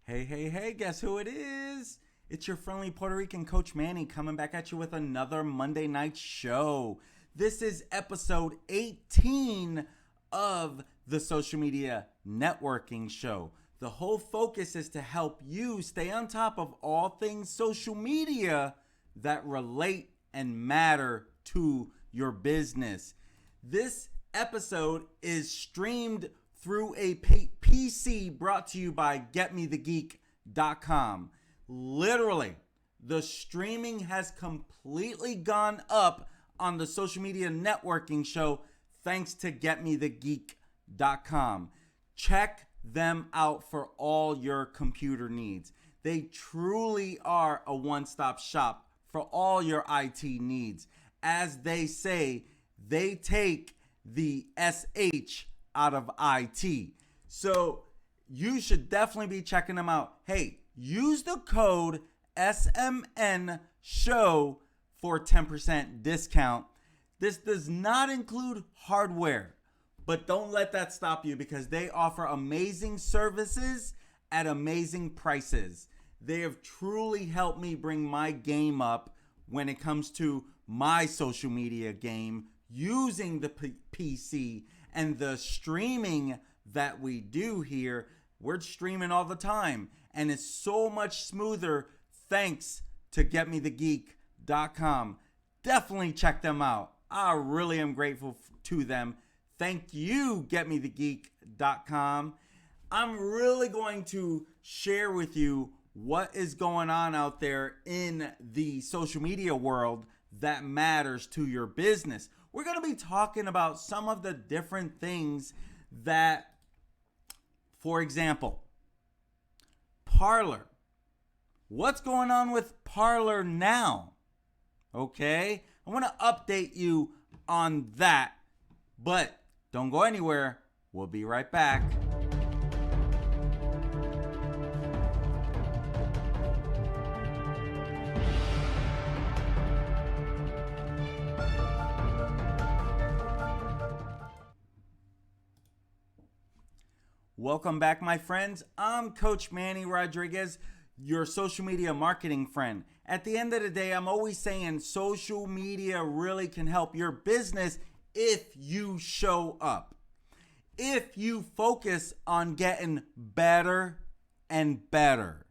Hey, hey, hey, guess who it is? It's your friendly Puerto Rican Coach Manny coming back at you with another Monday night show. This is episode 18 of the Social Media Networking Show. The whole focus is to help you stay on top of all things social media that relate and matter to your business. This episode is streamed through a PC brought to you by GetMeTheGeek.com. Literally, the streaming has completely gone up on the Social Media Networking Show thanks to GetMeTheGeek.com. Check them out for all your computer needs. They truly are a one-stop shop for all your IT needs. As they say, they take the SH out of IT. So you should definitely be checking them out. Hey, use the code SMN show for 10% discount. This does not include hardware, but don't let that stop you because they offer amazing services at amazing prices. They have truly helped me bring my game up when it comes to my social media game using the PC and the streaming that we do here. We're streaming all the time, and it's so much smoother thanks to GetMeTheGeek.com. Definitely check them out. I really am grateful to them. Thank you, GetMeTheGeek.com. I'm really going to share with you what is going on out there in the social media world that matters to your business. We're going to be talking about some of the different things that, for example, Parler. What's going on with Parler now? Okay, I want to update you on that, but don't go anywhere. We'll be right back. Welcome back, my friends. I'm Coach Manny Rodriguez, your social media marketing friend. At the end of the day, I'm always saying social media really can help your business if you show up. If you focus on getting better and better.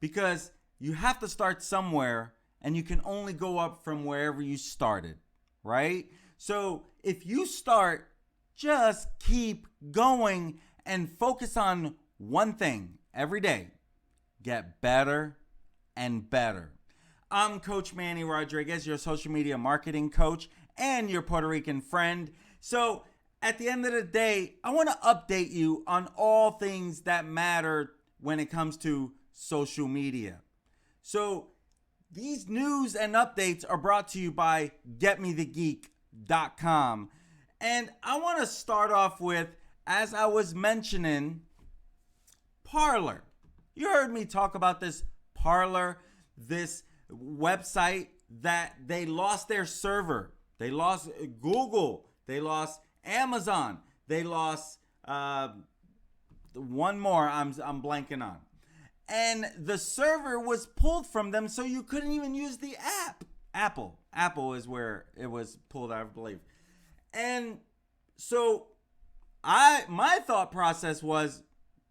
Because you have to start somewhere and you can only go up from wherever you started, right? So if you start, just keep going and focus on one thing every day. Get better and better. I'm Coach Manny Rodriguez, your social media marketing coach and your Puerto Rican friend. So at the end of the day, I want to update you on all things that matter when it comes to social media. So these news and updates are brought to you by GetMeTheGeek.com. And I want to start off with, as I was mentioning, Parler. You heard me talk about this Parler, this website that they lost their server. They lost Google. They lost Amazon. They lost one more I'm blanking on. And the server was pulled from them, so you couldn't even use the app. Apple is where it was pulled out, I believe. And so my thought process was,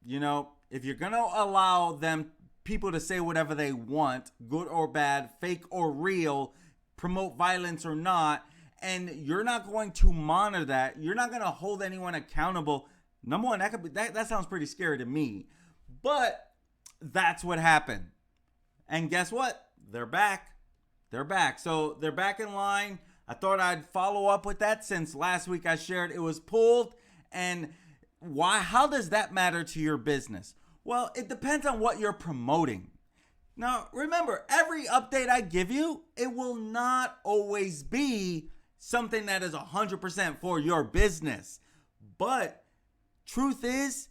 if you're going to allow people to say whatever they want, good or bad, fake or real, promote violence or not, and you're not going to monitor that, you're not going to hold anyone accountable. Number one, that sounds pretty scary to me. But that's what happened. And guess what? They're back. So they're back in line. I thought I'd follow up with that since last week I shared it was pulled. And how does that matter to your business? Well, it depends on what you're promoting. Now, remember, every update I give you, it will not always be something that is 100% for your business. But truth is,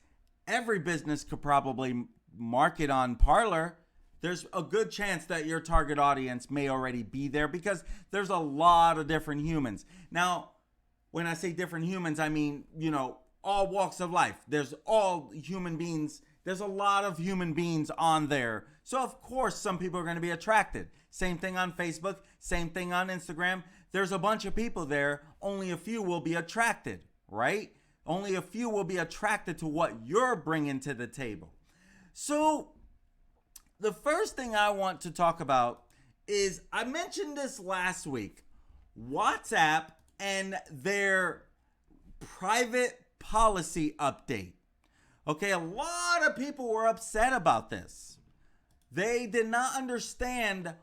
every business could probably market on Parler. There's a good chance that your target audience may already be there because there's a lot of different humans. Now, when I say different humans, I mean, all walks of life. There's all human beings. There's a lot of human beings on there. So of course, some people are going to be attracted. Same thing on Facebook, same thing on Instagram. There's a bunch of people there. Only a few will be attracted, right? Only a few will be attracted to what you're bringing to the table. So the first thing I want to talk about is, I mentioned this last week, WhatsApp and their private policy update. Okay, a lot of people were upset about this. They did not understand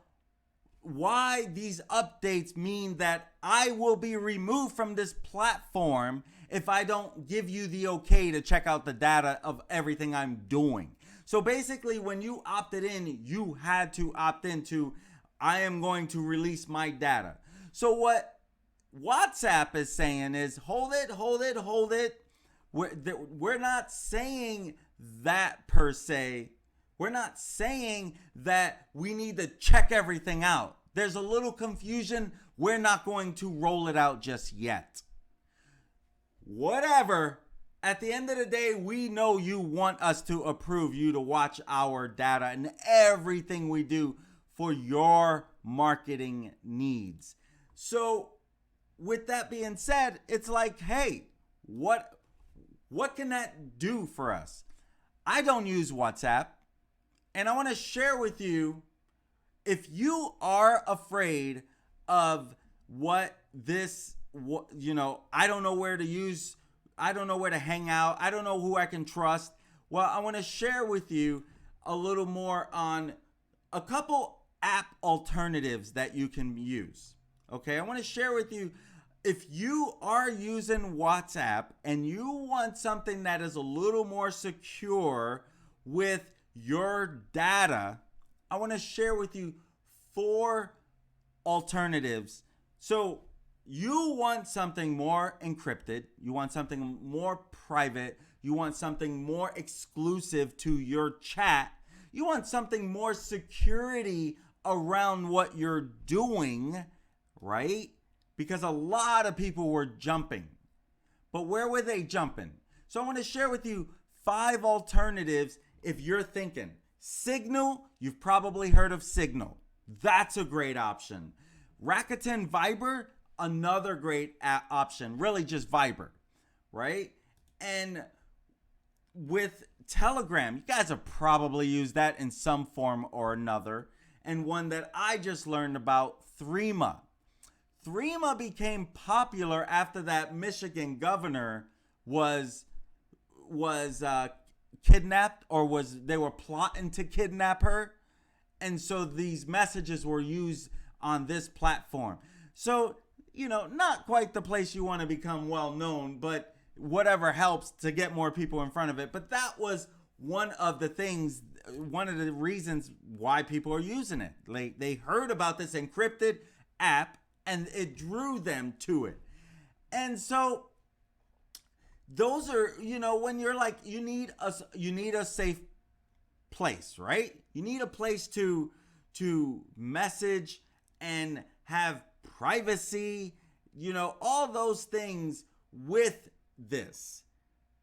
why these updates mean that I will be removed from this platform if I don't give you the okay to check out the data of everything I'm doing. So basically, when you opted in, you had to opt into, I am going to release my data. So what WhatsApp is saying is, hold it. We're not saying that per se. We're not saying that we need to check everything out. There's a little confusion. We're not going to roll it out just yet. Whatever. At the end of the day, we know you want us to approve you to watch our data and everything we do for your marketing needs. So with that being said, it's like, hey, what can that do for us? I don't use WhatsApp, and I want to share with you, if you are afraid of I don't know where to use, I don't know where to hang out, I don't know who I can trust. Well, I want to share with you a little more on a couple app alternatives that you can use. Okay, I want to share with you, if you are using WhatsApp and you want something that is a little more secure with your data, I want to share with you 4 alternatives. So you want something more encrypted, you want something more private, you want something more exclusive to your chat, you want something more security around what you're doing, right? Because a lot of people were jumping. But where were they jumping? So I want to share with you 5 alternatives if you're thinking. Signal, you've probably heard of Signal. That's a great option. Rakuten Viber, another great option. Really just Viber, right? And with Telegram, you guys have probably used that in some form or another. And one that I just learned about, Threema. Threema became popular after that Michigan governor was kidnapped, or they were plotting to kidnap her. And so these messages were used on this platform. So, not quite the place you want to become well known, but whatever helps to get more people in front of it. But that was one of the reasons why people are using it. They heard about this encrypted app and it drew them to it. And so those are, when you're like, you need a safe place, right? You need a place to message and have privacy, all those things with this.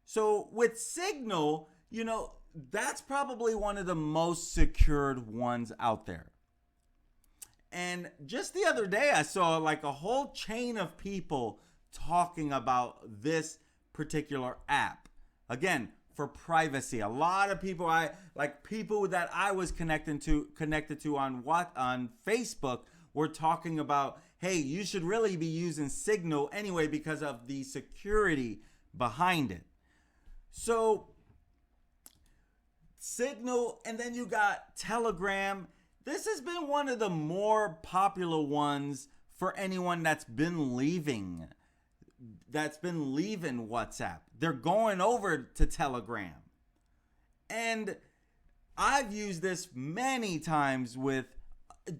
So with Signal, that's probably one of the most secured ones out there. And just the other day, I saw like a whole chain of people talking about this particular app. Again, for privacy. A lot of people, people that I was connected to on Facebook were talking about, hey, you should really be using Signal anyway because of the security behind it. So Signal, and then you got Telegram. This has been one of the more popular ones for anyone that's been leaving WhatsApp. They're going over to Telegram. And I've used this many times with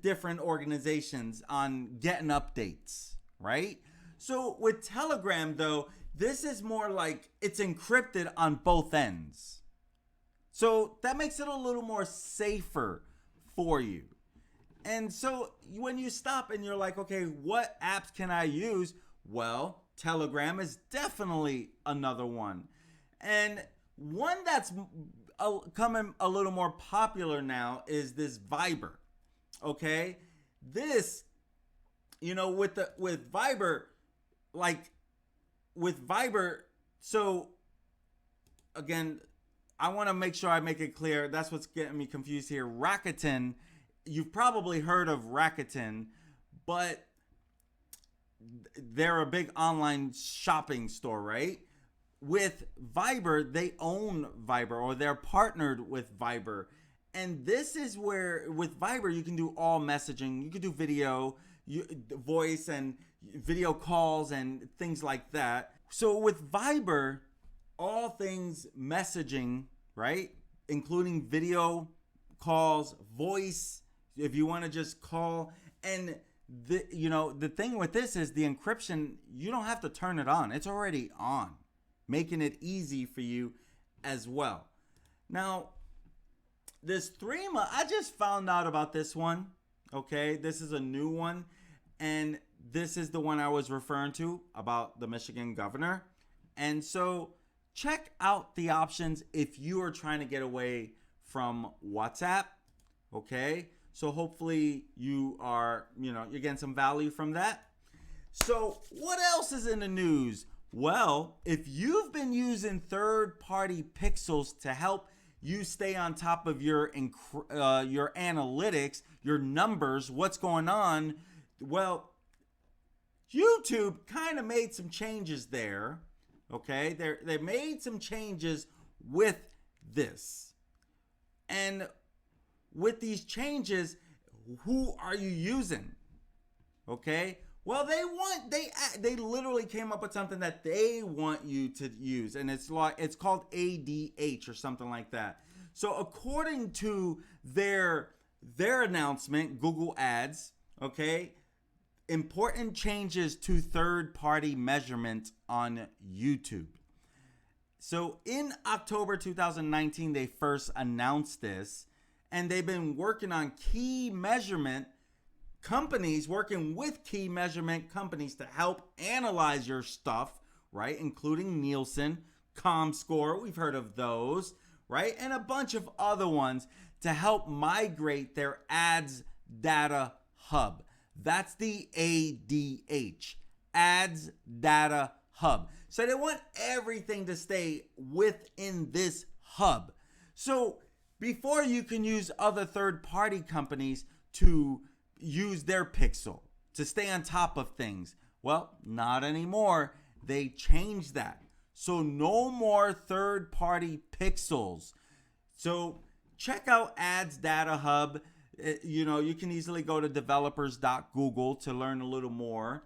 different organizations on getting updates, right? So with Telegram, though, this is more like it's encrypted on both ends. So that makes it a little more safer for you. And so when you stop and you're like, okay, what apps can I use? Well, Telegram is definitely another one. And one that's coming a little more popular now is this Viber. Okay? This, with Viber, so again, I want to make sure I make it clear. That's what's getting me confused here. Rakuten, you've probably heard of Rakuten, but they're a big online shopping store, right? With Viber, they own Viber, or they're partnered with Viber. And this is where, with Viber, you can do all messaging. You can do video, voice, and video calls, and things like that. So with Viber, all things messaging, right? Including video calls, voice, if you want to just call. And the thing with this is the encryption, you don't have to turn it on. It's already on, making it easy for you as well. Now, this Threema, I just found out about this one. Okay, this is a new one. And this is the one I was referring to about the Michigan governor. And so check out the options if you are trying to get away from WhatsApp. Okay, so hopefully you are, you're getting some value from that. So what else is in the news? Well, if you've been using third-party pixels to help you stay on top of your analytics, your numbers, what's going on, well, YouTube kind of made some changes there. Okay, they made some changes with this. And with these changes, who are you using? Okay, well, they literally came up with something that they want you to use, and it's called ADH or something like that. So according to their announcement, Google Ads, okay, important changes to third-party measurement on YouTube. So in October 2019, they first announced this, and they've been working on key measurement companies, working with key measurement companies to help analyze your stuff, right? Including Nielsen, ComScore, we've heard of those, right? And a bunch of other ones to help migrate their ads data hub. That's the ADH, Ads Data Hub. So they want everything to stay within this hub. So before, you can use other third-party companies to use their pixel to stay on top of things. Well, not anymore. They changed that. So no more third-party pixels. So check out Ads Data Hub. You can easily go to developers.google to learn a little more.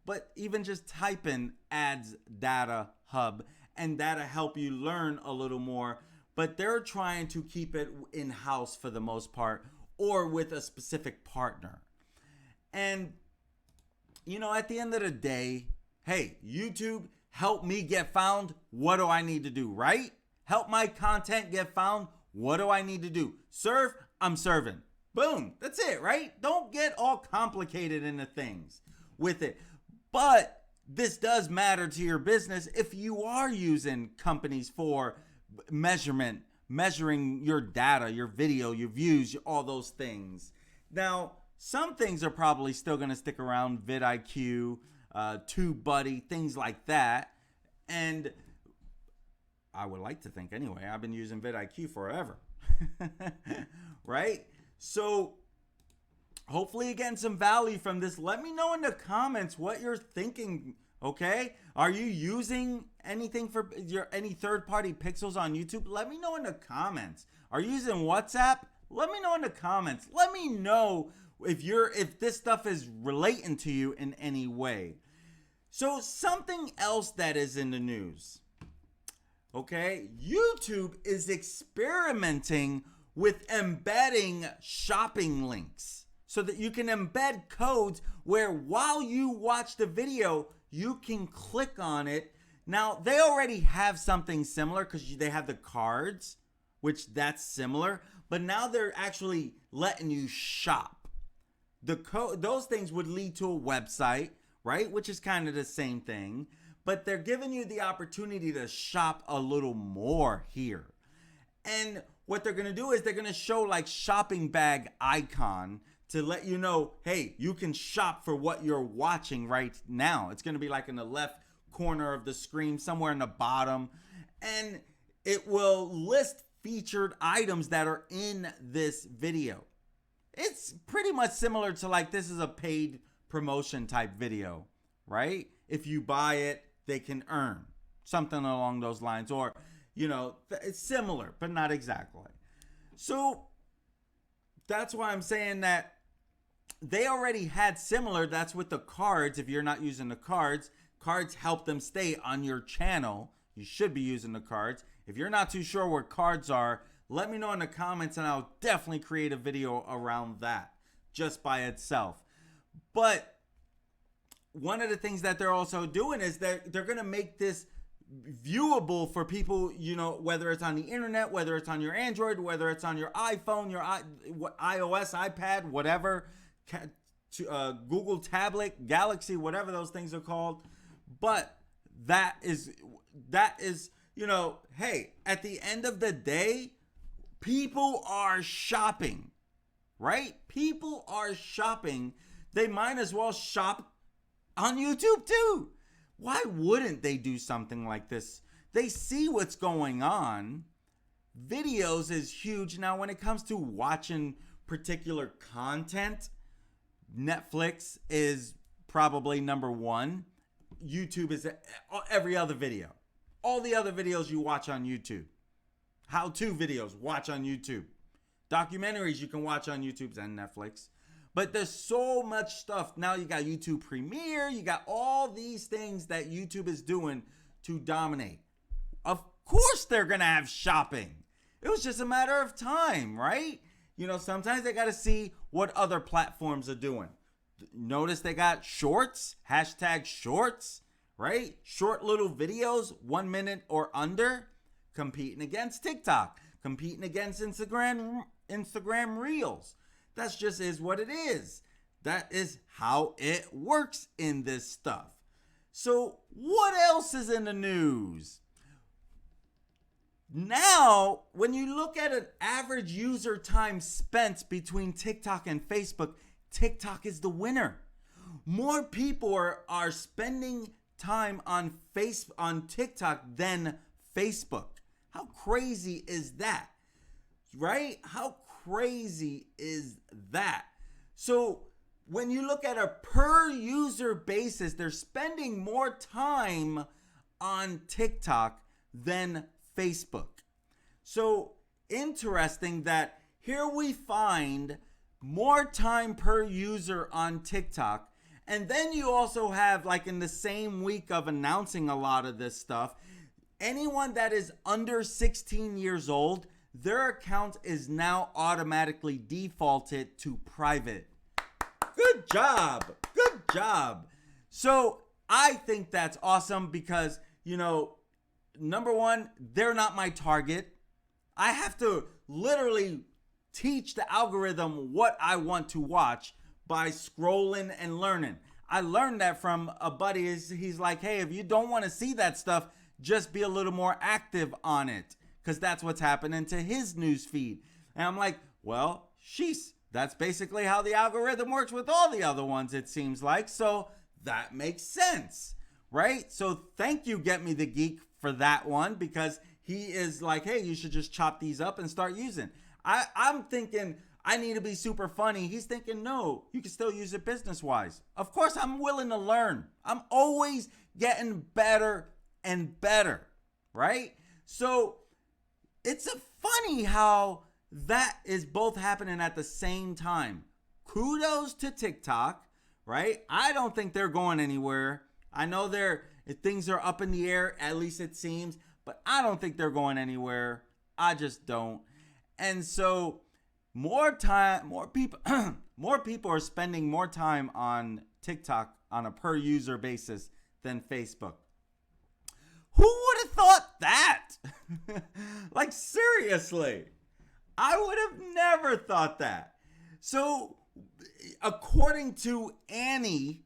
But even just type in Ads Data Hub, and that'll help you learn a little more. But they're trying to keep it in-house for the most part, or with a specific partner. And, at the end of the day, hey, YouTube, help me get found. What do I need to do, right? Help my content get found. What do I need to do? Serve? I'm serving. Boom. That's it, right? Don't get all complicated into things with it. But this does matter to your business if you are using companies for measuring your data, your video, your views, all those things. Now, some things are probably still going to stick around, vidIQ, TubeBuddy, things like that. And I would like to think anyway, I've been using vidIQ forever, right? So hopefully you're getting some value from this. Let me know in the comments what you're thinking. Okay, are you using anything for any third-party pixels on YouTube? Let me know in the comments. Are you using WhatsApp? Let me know in the comments. Let me know if this stuff is relating to you in any way. So something else that is in the news. Okay, YouTube is experimenting with embedding shopping links so that you can embed codes where while you watch the video, you can click on it. Now, they already have something similar because they have the cards, which that's similar. But now they're actually letting you shop. Those things would lead to a website, right? Which is kind of the same thing, but they're giving you the opportunity to shop a little more here. And what they're going to do is they're going to show like shopping bag icon to let you know, hey, you can shop for what you're watching right now. It's going to be like in the left corner of the screen, somewhere in the bottom. And it will list featured items that are in this video. It's pretty much similar to like this is a paid promotion type video, right? If you buy it, they can earn something along those lines, or it's similar, but not exactly. So that's why I'm saying that they already had similar. That's with the cards. If you're not using the cards help them stay on your channel. You should be using the cards. If you're not too sure what cards are, let me know in the comments and I'll definitely create a video around that just by itself. But one of the things that they're also doing is that they're going to make this viewable for people, whether it's on the internet, whether it's on your Android, whether it's on your iPhone, your iOS, iPad, whatever, Google tablet, Galaxy, whatever those things are called. But that is, hey, at the end of the day, people are shopping, right? People are shopping. They might as well shop on YouTube too. Why wouldn't they do something like this? They see what's going on. Videos is huge. Now, when it comes to watching particular content, Netflix is probably number one. YouTube is every other video. All the other videos you watch on YouTube. How-to videos, watch on YouTube. Documentaries you can watch on YouTube and Netflix. But there's so much stuff. Now you got YouTube Premiere. You got all these things that YouTube is doing to dominate. Of course they're going to have shopping. It was just a matter of time, right? Sometimes they got to see what other platforms are doing. Notice they got shorts, #shorts, right? Short little videos, 1 minute or under, competing against TikTok, competing against Instagram Reels. That's just is what it is. That is how it works in this stuff. So what else is in the news? Now, when you look at an average user time spent between TikTok and Facebook, TikTok is the winner. More people are spending time on TikTok than Facebook. How crazy is that? Right? How crazy is that? So when you look at a per user basis, they're spending more time on TikTok than Facebook. So interesting that here we find more time per user on TikTok. And then you also have, like in the same week of announcing a lot of this stuff, anyone that is under 16 years old, their account is now automatically defaulted to private. Good job. Good job. So I think that's awesome because, number one, they're not my target. I have to literally teach the algorithm what I want to watch by scrolling and learning. I learned that from a buddy. He's like, hey, if you don't want to see that stuff, just be a little more active on it. Because that's what's happening to his news feed. And I'm like, well, sheesh. That's basically how the algorithm works with all the other ones, it seems like. So that makes sense, right? So thank you, Get Me the Geek, for that one. Because he is like, hey, you should just chop these up and start using. I'm thinking I need to be super funny. He's thinking, no, you can still use it business-wise. Of course, I'm willing to learn. I'm always getting better and better, right? So it's funny how that is both happening at the same time. Kudos to TikTok, right? I don't think they're going anywhere. I know things are up in the air, at least it seems, but I don't think they're going anywhere. I just don't. And so more people are spending more time on TikTok on a per user basis than Facebook. Who would have thought that? Like, seriously, I would have never thought that. So according to Annie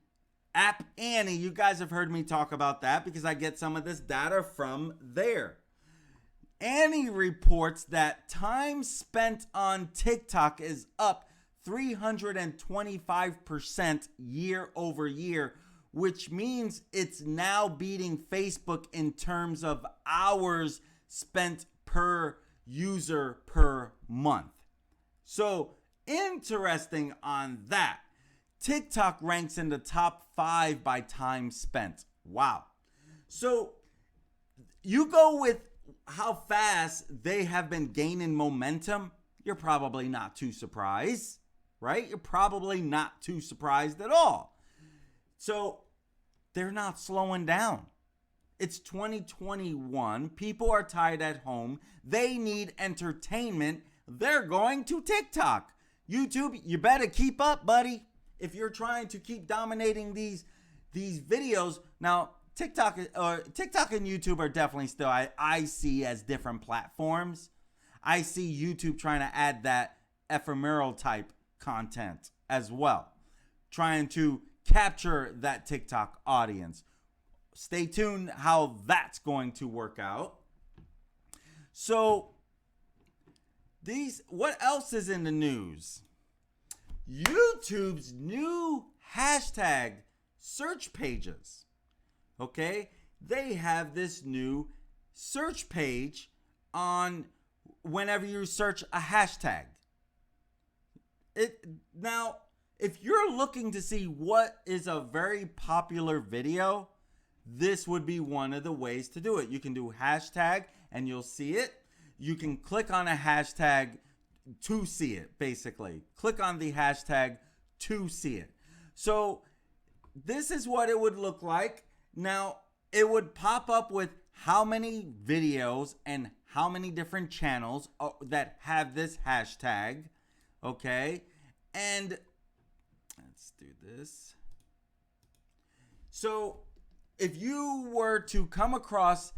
App Annie, you guys have heard me talk about that because I get some of this data from there. Annie reports that time spent on TikTok is up 325% year over year, which means it's now beating Facebook in terms of hours spent per user per month. So interesting on that. TikTok ranks in the top 5 by time spent. Wow. So you go with how fast they have been gaining momentum, you're probably not too surprised, right? You're probably not too surprised at all. So they're not slowing down. It's 2021. People are tired at home. They need entertainment. They're going to TikTok. YouTube, you better keep up, buddy. If you're trying to keep dominating these videos. Now, TikTok and YouTube are definitely still, I see as different platforms. I see YouTube trying to add that ephemeral type content as well, trying to capture that TikTok audience. Stay tuned how that's going to work out. So what else is in the news? YouTube's new hashtag search pages. Okay, they have this new search page on whenever you search a hashtag. Now, if you're looking to see what is a very popular video, this would be one of the ways to do it. You can do hashtag and you'll see it. You can click on a hashtag to see it, basically. Click on the hashtag to see it. So this is what it would look like. Now, it would pop up with how many videos and how many different channels that have this hashtag. Okay. And let's do this. So if you were to come across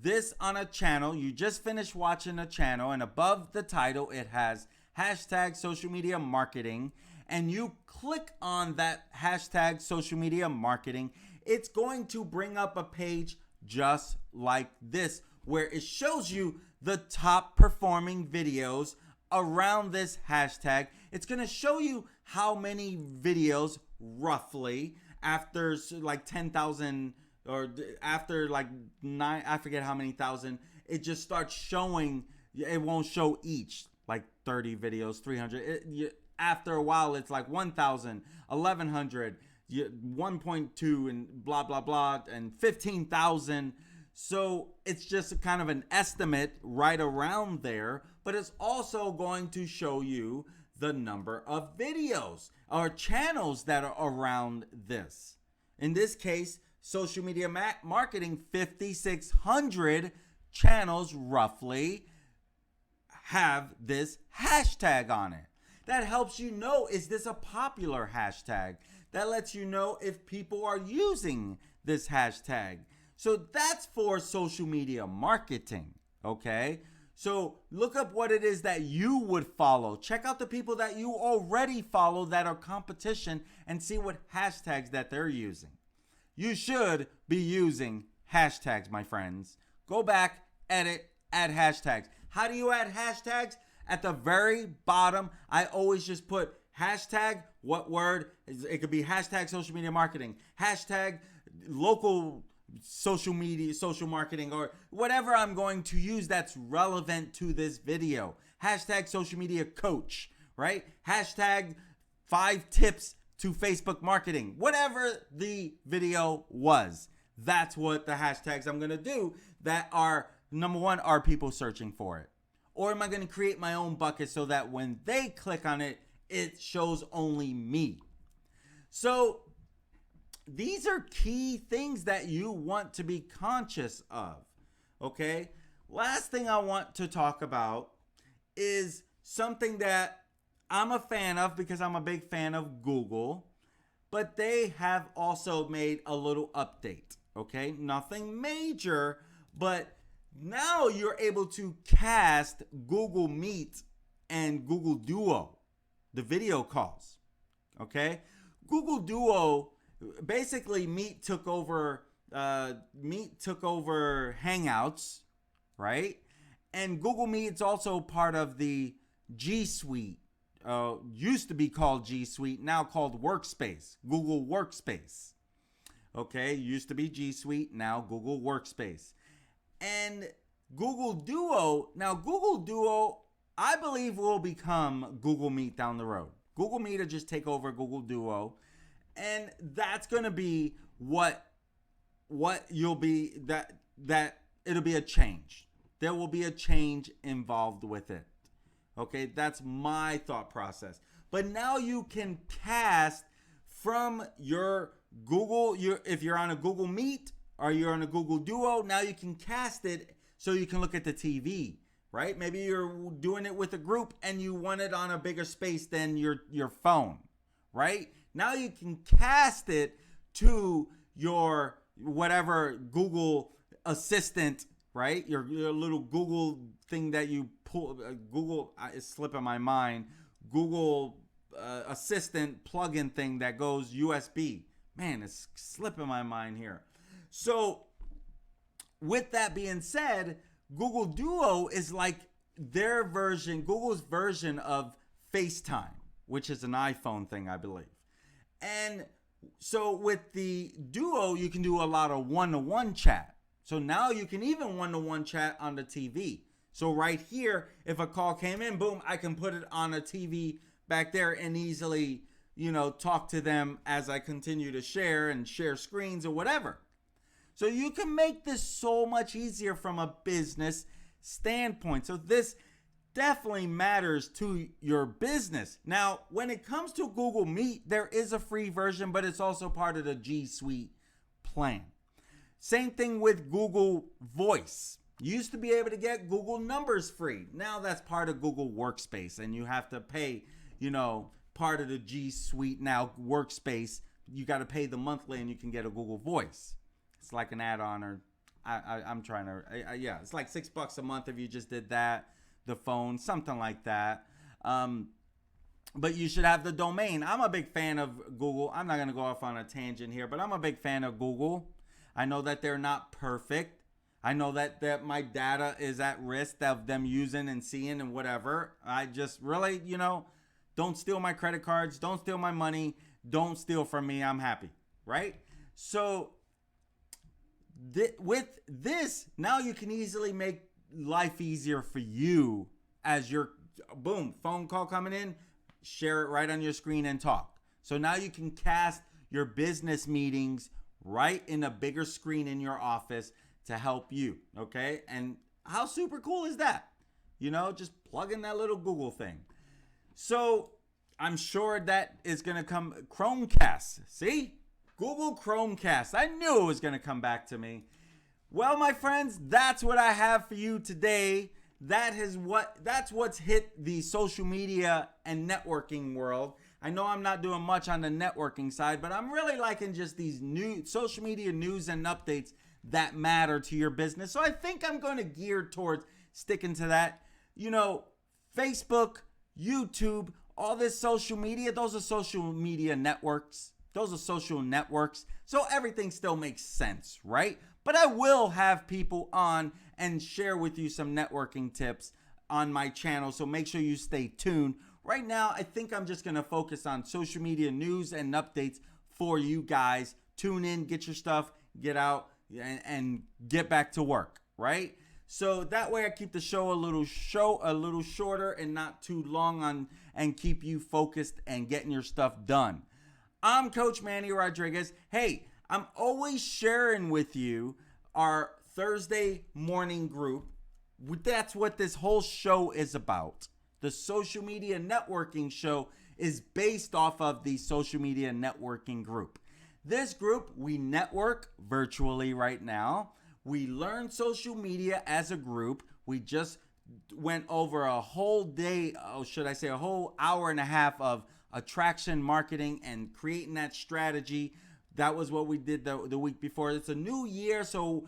this on a channel, you just finished watching a channel, and above the title it has hashtag social media marketing, and you click on that hashtag social media marketing, it's going to bring up a page just like this where it shows you the top performing videos around this hashtag. It's going to show you how many videos roughly after like 10,000 or after like 9, I forget how many thousand, it just starts showing. It won't show each, like 30 videos, 300. After a while, it's like 1,000, 1,100, 1.2 and blah, blah, blah, and 15,000. So it's just kind of an estimate right around there, but it's also going to show you the number of videos or channels that are around this. In this case, social media marketing, 5,600 channels roughly have this hashtag on it. That helps you know, is this a popular hashtag? That lets you know if people are using this hashtag. So that's for social media marketing, okay? So look up what it is that you would follow. Check out the people that you already follow that are competition and see what hashtags that they're using. You should be using hashtags, my friends. Go back, edit, add hashtags. How do you add hashtags? At the very bottom, I always just put hashtag, what word? It could be hashtag social media marketing, hashtag local social media, social marketing, or whatever I'm going to use that's relevant to this video. Hashtag social media coach, right? Hashtag 5 tips to Facebook marketing. Whatever the video was, that's what the hashtags I'm going to do that are, number one, are people searching for it? Or am I going to create my own bucket so that when they click on it, it shows only me? So these are key things that you want to be conscious of, okay? Last thing I want to talk about is something that I'm a fan of because I'm a big fan of Google, but they have also made a little update, okay? Nothing major, but now you're able to cast Google Meet and Google Duo, the video calls, okay? Google Duo basically Meet took over Hangouts, right? And Google Meet's also part of the G Suite. Used to be called G Suite, now called Workspace, Google Workspace. Okay, used to be G Suite, now Google Workspace. And Google Duo, now Google Duo, I believe will become Google Meet down the road. Google Meet will just take over Google Duo, and that's going to be what you'll be, that it'll be a change. There will be a change involved with it. Okay, that's my thought process. But now you can cast from your Google, if you're on a Google Meet or you're on a Google Duo, now you can cast it so you can look at the TV, right? Maybe you're doing it with a group and you want it on a bigger space than your phone, right? Now you can cast it to your whatever Google Assistant, right? Your little Google thing that you pull, Google, it's slipping my mind, Google Assistant plugin thing that goes USB. Man, it's slipping my mind here. So with that being said, Google Duo is like their version, Google's version of FaceTime, which is an iPhone thing, I believe. And so with the Duo, you can do a lot of one-to-one chat. So now you can even one-to-one chat on the TV. So right here, if a call came in, boom, I can put it on a TV back there and easily, talk to them as I continue to share screens or whatever. So you can make this so much easier from a business standpoint. So this definitely matters to your business. Now, when it comes to Google Meet, there is a free version, but it's also part of the G Suite plan. Same thing with Google Voice. You used to be able to get Google Numbers free. Now that's part of Google Workspace, and you have to pay, part of the G Suite now Workspace. You got to pay the monthly, and you can get a Google Voice. It's like an add-on, or it's like $6 a month if you just did that. The phone, something like that. But you should have the domain. I'm a big fan of Google. I'm not going to go off on a tangent here, but I'm a big fan of Google. I know that they're not perfect. I know that my data is at risk of them using and seeing and whatever. I just really, don't steal my credit cards. Don't steal my money. Don't steal from me. I'm happy, right? So with this, now you can easily make life easier for you as your, boom, phone call coming in, share it right on your screen and talk. So now you can cast your business meetings right in a bigger screen in your office to help you, okay? And how super cool is that? Just plug in that little Google thing. So I'm sure that is going to come. Chromecast, see? Google Chromecast. I knew it was going to come back to me. Well, my friends, that's what I have for you today. That's what's hit the social media and networking world. I know I'm not doing much on the networking side, but I'm really liking just these new social media news and updates that matter to your business. So I think I'm going to gear towards sticking to that. Facebook, YouTube, all this social media, those are social media networks. Those are social networks. So everything still makes sense, right? But I will have people on and share with you some networking tips on my channel. So make sure you stay tuned. Right now, I think I'm just going to focus on social media news and updates for you guys. Tune in, get your stuff, get out, and get back to work, right? So that way I keep the show a little shorter and not too long and keep you focused and getting your stuff done. I'm Coach Manny Rodriguez. Hey, I'm always sharing with you our Thursday morning group. That's what this whole show is about. The social media networking show is based off of the social media networking group. This group, we network virtually right now. We learn social media as a group. We just went over a whole day, a whole hour and a half of attraction marketing and creating that strategy. That was what we did the week before. It's a new year, so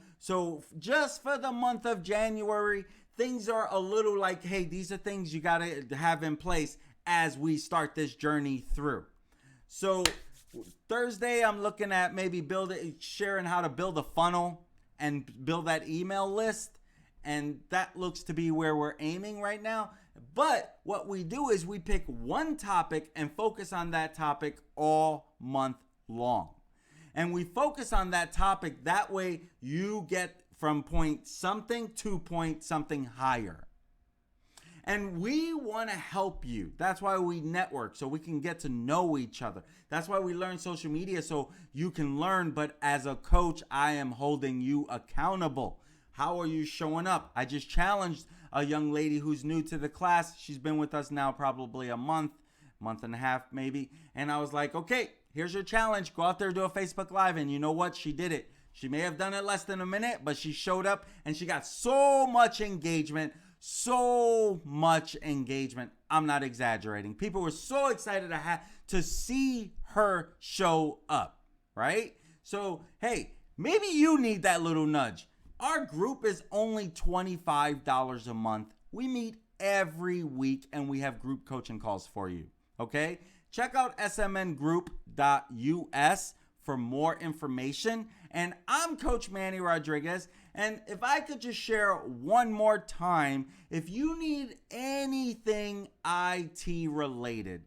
just for the month of January, things are a little like, hey, these are things you got to have in place as we start this journey through. So Thursday, I'm looking at maybe sharing how to build a funnel and build that email list. And that looks to be where we're aiming right now. But what we do is we pick one topic and focus on that topic all month long. And we focus on that topic. That way you get from point something to point something higher. And we want to help you. That's why we network, so we can get to know each other. That's why we learn social media, so you can learn. But as a coach, I am holding you accountable. How are you showing up? I just challenged a young lady who's new to the class. She's been with us now probably a month and a half maybe. And I was like, okay, here's your challenge. Go out there, do a Facebook Live. And you know what? She did it. She may have done it less than a minute, but she showed up and she got so much engagement. I'm not exaggerating. People were so excited to see her show up, right? So, hey, maybe you need that little nudge. Our group is only $25 a month. We meet every week and we have group coaching calls for you, okay? Check out smngroup.us for more information. And I'm Coach Manny Rodriguez. And if I could just share one more time, if you need anything IT related,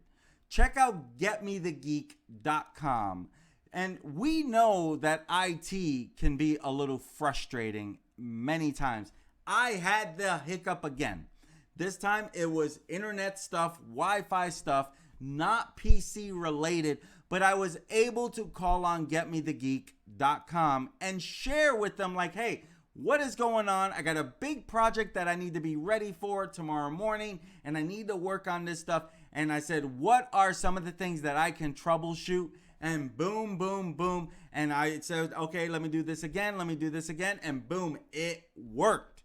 check out getmethegeek.com. And we know that IT can be a little frustrating many times. I had the hiccup again. This time it was internet stuff, Wi-Fi stuff, not PC related, but I was able to call on getmethegeek.com and share with them like, hey, what is going on? I got a big project that I need to be ready for tomorrow morning, and I need to work on this stuff. And I said, what are some of the things that I can troubleshoot? And boom, boom, boom. And I said, okay, let me do this again. And boom, it worked.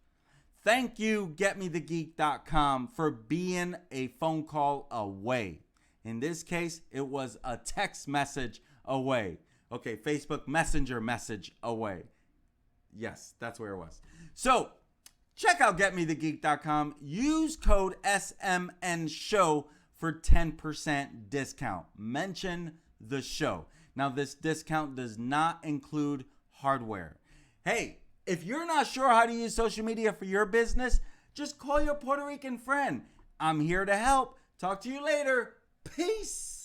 Thank you, getmethegeek.com, for being a phone call away. In this case, it was a text message away. Okay, Facebook Messenger message away. Yes, that's where it was. So check out getmethegeek.com. Use code SMNSHOW for 10% discount. Mention the show. Now, this discount does not include hardware. Hey, if you're not sure how to use social media for your business, just call your Puerto Rican friend. I'm here to help. Talk to you later. Peace.